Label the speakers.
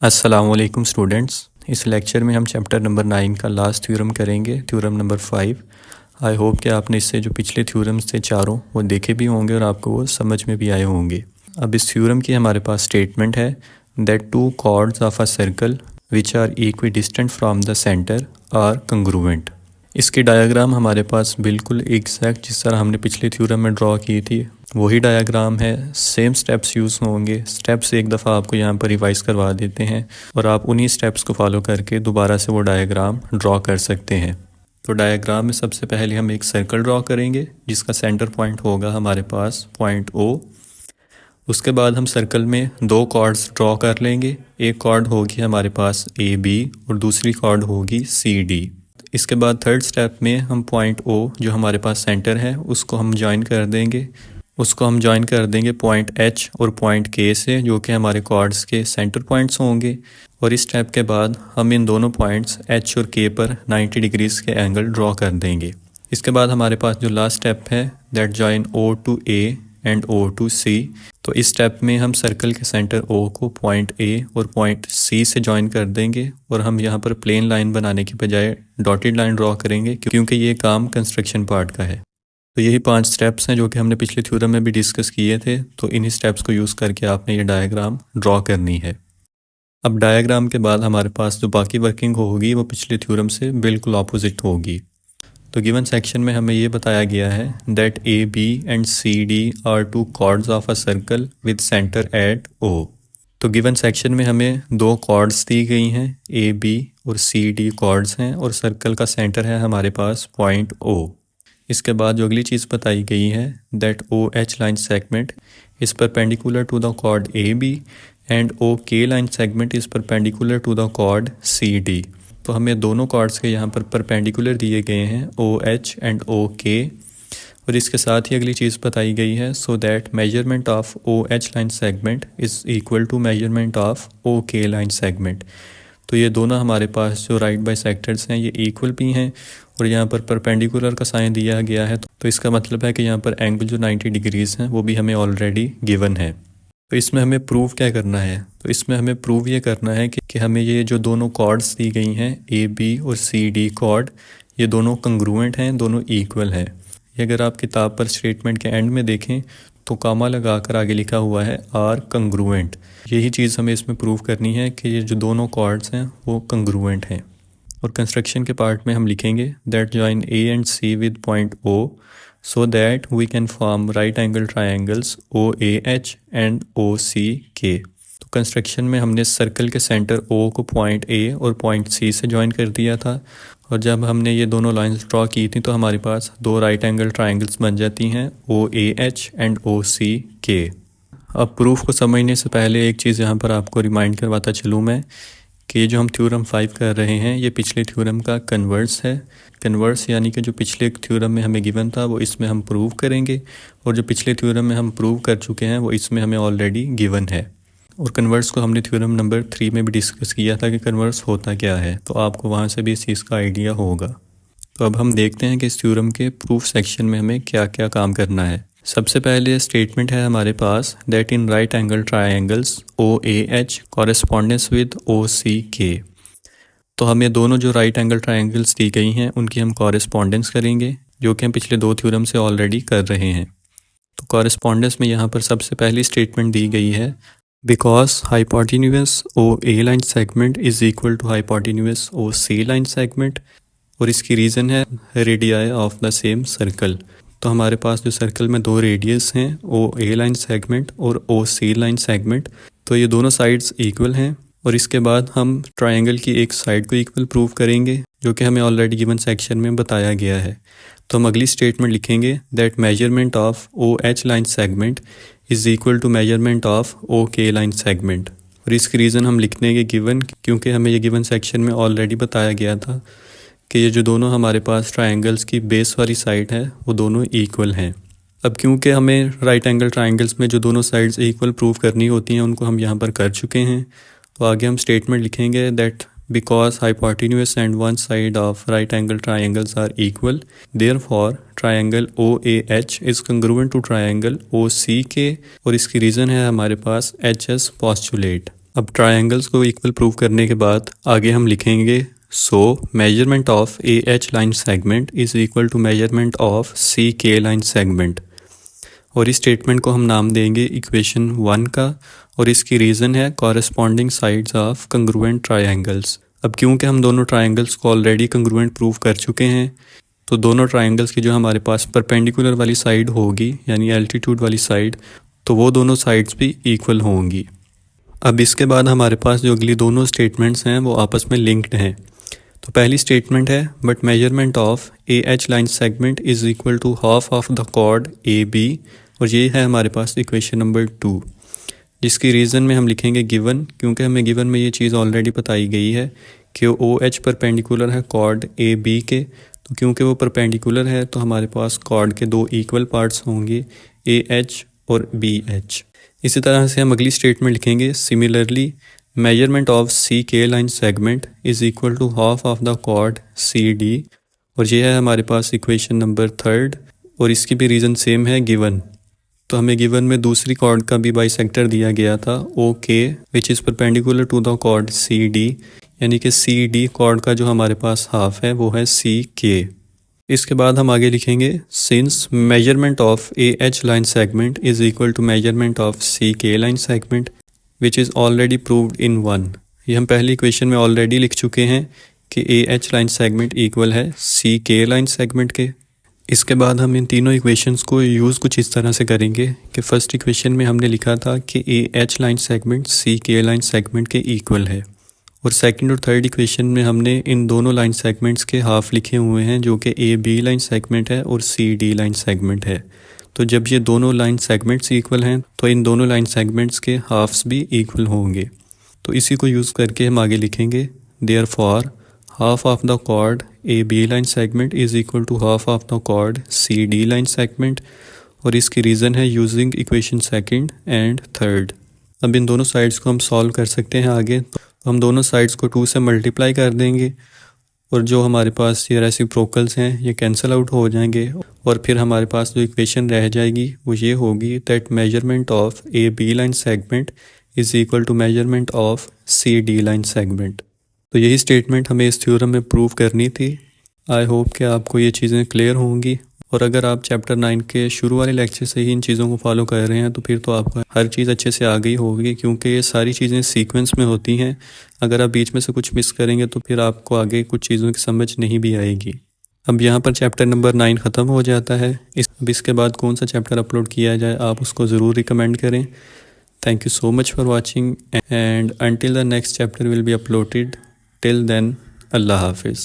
Speaker 1: अस्सलामुअलैकुम स्टूडेंट्स। इस लेक्चर में हम चैप्टर नंबर 9 का लास्ट थ्योरम करेंगे, थ्योरम नंबर 5। आई होप कि आपने इससे जो पिछले थ्योरम्स थे चारों वो देखे भी होंगे और आपको वो समझ में भी आए होंगे। अब इस थ्योरम की हमारे पास स्टेटमेंट है that two chords of a circle which are equidistant from the centre are congruent. इसकी डायग्राम हमारे पास बिल्कुल एग्जैक्ट जिस तरह हमने पिछले थ्योरम में ड्रॉ की थी वही डायग्राम है। सेम स्टेप्स यूज़ होंगे। स्टेप्स एक दफ़ा आपको यहाँ पर रिवाइज करवा देते हैं और आप उन्हीं स्टेप्स को फॉलो करके दोबारा से वो डायग्राम ड्रॉ कर सकते हैं। तो डायग्राम में सबसे पहले हम एक सर्कल ड्रॉ करेंगे जिसका सेंटर पॉइंट होगा हमारे पास पॉइंट O। उसके बाद हम सर्कल में दो कॉर्ड्स ड्रॉ कर लेंगे। एक कॉर्ड होगी हमारे पास AB और दूसरी कॉर्ड होगी CD। इसके बाद थर्ड स्टेप में हम पॉइंट O जो हमारे पास सेंटर है उसको हम ज्वाइन कर देंगे पॉइंट H और पॉइंट K से, जो कि हमारे कॉर्ड्स के सेंटर पॉइंट्स होंगे। और इस स्टेप के बाद हम इन दोनों पॉइंट्स H और K पर 90 डिग्रीज के एंगल ड्रॉ कर देंगे। इसके बाद हमारे पास जो लास्ट स्टेप है that join O to A and O to C। तो इस स्टेप में हम सर्कल के सेंटर O को पॉइंट A और पॉइंट C से ज्वाइन कर देंगे और हम यहाँ पर प्लेन लाइन बनाने की बजाय डॉटेड लाइन ड्रॉ करेंगे क्योंकि ये काम कंस्ट्रक्शन पार्ट का है। तो यही 5 स्टेप्स हैं जो कि हमने पिछले थ्योरम में भी डिस्कस किए थे। तो इन्हीं स्टेप्स को यूज़ करके आपने ये डायग्राम ड्रॉ करनी है। अब डायग्राम के बाद हमारे पास जो बाकी वर्किंग होगी वो पिछले थ्योरम से बिल्कुल ऑपोजिट होगी। तो गिवन सेक्शन में हमें ये बताया गया है that AB and CD are two chords of a circle with centre at O। तो गिवन सेक्शन में हमें दो कॉर्ड्स दी गई हैं, AB और CD कॉर्ड्स हैं और सर्कल का सेंटर है हमारे पास पॉइंट O। इसके बाद जो अगली चीज़ बताई गई है that OH line segment is perpendicular to the chord AB and OK line segment is perpendicular to the chord CD। तो हमें दोनों कॉर्ड्स के यहाँ पर परपेंडिकुलर दिए गए हैं OH एंड OK। और इसके साथ ही अगली चीज़ बताई गई है so that measurement of OH line segment is equal to measurement of OK line segment. तो ये दोनों हमारे पास जो राइट बाइसेक्टर्स हैं ये इक्वल भी हैं और यहाँ पर परपेंडिकुलर का साइन दिया गया है। तो इसका मतलब है कि यहाँ पर एंगल जो 90 डिग्रीज़ हैं वो भी हमें ऑलरेडी गिवन है। तो इसमें हमें प्रूव क्या करना है? तो इसमें हमें प्रूव ये करना है कि हमें ये जो दोनों कॉर्ड्स दी गई हैं AB और CD कॉर्ड ये दोनों कंग्रुएंट हैं, दोनों इक्वल हैं। ये अगर आप किताब पर स्टेटमेंट के एंड में देखें तो कामा लगा कर आगे लिखा हुआ है आर कंग्रुएंट। यही चीज़ हमें इसमें प्रूव करनी है कि ये जो दोनों कॉर्ड्स हैं वो कंग्रुएंट हैं। और कंस्ट्रक्शन के पार्ट में हम लिखेंगे that join A and C with point O so that we can form right angle triangles OAH and OCK। तो कंस्ट्रक्शन में हमने सर्कल के सेंटर O को पॉइंट A और पॉइंट C से ज्वाइन कर दिया था और जब हमने ये दोनों लाइंस ड्रॉ की थी तो हमारे पास दो राइट एंगल ट्राइंगल्स बन जाती हैं OAH एंड OCK। अब प्रूफ को समझने से पहले एक चीज़ यहाँ पर आपको रिमाइंड करवाता चलूँ मैं कि ये जो हम थ्योरम 5 कर रहे हैं ये पिछले थ्योरम का कन्वर्स है। कन्वर्स यानी कि जो पिछले थ्योरम में हमें गिवन था वो इसमें हम प्रूव करेंगे और जो पिछले थ्योरम में हम प्रूव कर चुके हैं वो इसमें हमें ऑलरेडी गिवन है। और कन्वर्स को हमने थ्योरम नंबर 3 में भी डिस्कस किया था कि कन्वर्स होता क्या है, तो आपको वहाँ से भी इस चीज़ का आइडिया होगा। तो अब हम देखते हैं कि इस थ्योरम के प्रूफ सेक्शन में हमें क्या क्या काम करना है। सबसे पहले स्टेटमेंट है हमारे पास that in right angle triangles OAH correspondence with OCK। तो हमें दोनों जो राइट एंगल ट्राइंगल्स दी गई हैं उनकी हम कॉरेस्पॉन्डेंस करेंगे जो कि हम पिछले दो थ्योरम से ऑलरेडी कर रहे हैं। तो कॉरेस्पॉन्डेंस में यहाँ पर सबसे पहली स्टेटमेंट दी गई है because hypotenuse OA line segment is equal to hypotenuse OC line segment. और इसकी रीज़न है radii of the same circle. तो हमारे पास जो सर्कल में दो रेडियस हैं OA लाइन सेगमेंट और OC लाइन सेगमेंट, तो ये दोनों साइड्स इक्वल हैं। और इसके बाद हम ट्रायंगल की एक साइड को इक्वल प्रूव करेंगे जो कि हमें ऑलरेडी गिवन सेक्शन में बताया गया है। तो हम अगली स्टेटमेंट लिखेंगे that measurement of OH line segment is equal to measurement of OK line segment. और इसकी रीज़न हम लिख देंगे गिवन, क्योंकि हमें ये गिवन सेक्शन में ऑलरेडी बताया गया था कि ये जो दोनों हमारे पास ट्रायंगल्स की बेस वाली साइड है वो दोनों इक्वल हैं। अब क्योंकि हमें राइट एंगल ट्रायंगल्स में जो दोनों साइड्स इक्वल प्रूव करनी होती हैं उनको हम यहाँ पर कर चुके हैं। तो आगे हम स्टेटमेंट लिखेंगे that because hypotenuse and one side of right angle triangles are equal therefore triangle OAH is congruent to triangle OCK। और इसकी रीज़न है हमारे पास HS पोस्टुलेट। अब ट्रायंगल्स को इक्वल प्रूव करने के बाद आगे हम लिखेंगे so measurement of A H line segment is equal to measurement of C K line segment, और इस स्टेटमेंट को हम नाम देंगे इक्वेशन 1 का, और इसकी रीज़न है corresponding sides of congruent triangles. अब क्योंकि हम दोनों ट्रायंगल्स को ऑलरेडी कंग्रुएंट प्रूव कर चुके हैं, तो दोनों ट्रायंगल्स की जो हमारे पास परपेंडिकुलर वाली साइड होगी यानी एल्टीट्यूड वाली साइड, तो वो दोनों साइड्स भी इक्वल होंगी। अब इसके बाद हमारे पास जो अगली दोनों स्टेटमेंट्स हैं वो आपस में लिंक्ड हैं। तो पहली स्टेटमेंट है but measurement of A H line segment is equal to half of the chord A B, और ये है हमारे पास इक्वेशन नंबर 2, जिसकी रीज़न में हम लिखेंगे गिवन, क्योंकि हमें गिवन में ये चीज़ ऑलरेडी बताई गई है कि ओ एच परपेंडिकुलर है कॉर्ड ए बी के। तो क्योंकि वो परपेंडिकुलर है तो हमारे पास कॉर्ड के दो इक्वल पार्ट्स होंगे, ए एच और बी एच। इसी तरह से हम अगली स्टेटमेंट लिखेंगे similarly measurement of C K line segment is equal to half of the chord C D, और ये है हमारे पास इक्वेशन नंबर 3, और इसकी भी रीज़न सेम है गिवन। तो हमें गिवन में दूसरी कॉर्ड का भी बाइसेक्टर दिया गया था O K which is perpendicular to the chord C D, यानी कि सी डी कॉर्ड का जो हमारे पास हाफ है वो है सी के। इसके बाद हम आगे लिखेंगे since measurement of A H line segment is equal to measurement of C K line segment which is already proved in 1। ये हम पहली इक्वेशन में ऑलरेडी लिख चुके हैं कि A H line segment equal है सी के लाइन सेगमेंट के। इसके बाद हम इन तीनों इक्वेशंस को यूज़ कुछ इस तरह से करेंगे कि फर्स्ट इक्वेशन में हमने लिखा था कि A H line segment C K line segment के इक्वल है, और सेकंड और थर्ड इक्वेशन में हमने इन दोनों लाइन सेगमेंट्स के हाफ लिखे हुए हैं जो कि ए बी लाइन सेगमेंट है और सी डी लाइन सेगमेंट है। तो जब ये दोनों लाइन सेगमेंट्स इक्वल हैं तो इन दोनों लाइन सेगमेंट्स के हाफ्स भी इक्वल होंगे। तो इसी को यूज़ करके हम आगे लिखेंगे therefore half of the chord AB line segment is equal to half of the chord CD line segment, और इसकी रीज़न है using equation second and third. अब इन दोनों साइड्स को हम सॉल्व कर सकते हैं आगे। तो हम दोनों साइड्स को 2 से मल्टीप्लाई कर देंगे, और जो हमारे पास ये रेसिप्रोकल्स हैं ये कैंसिल आउट हो जाएंगे, और फिर हमारे पास जो इक्वेशन रह जाएगी वो ये होगी that measurement of A B line segment is equal to measurement of C D line segment. तो यही स्टेटमेंट हमें इस थ्योरम में प्रूव करनी थी। आई होप कि आपको ये चीज़ें क्लियर होंगी, और अगर आप चैप्टर 9 के शुरू वाले लेक्चर से ही इन चीज़ों को फॉलो कर रहे हैं तो फिर तो आपको हर चीज़ अच्छे से आ गई होगी, क्योंकि ये सारी चीज़ें सीक्वेंस में होती हैं। अगर आप बीच में से कुछ मिस करेंगे तो फिर आपको आगे कुछ चीज़ों की समझ नहीं भी आएगी। अब यहाँ पर चैप्टर नंबर 9 ख़त्म हो जाता है। अब इसके बाद कौन सा चैप्टर अपलोड किया जाए आप उसको ज़रूर रिकमेंड करें। Thank you so much for watching, and until the next chapter will be uploaded, till then, Allah Hafiz.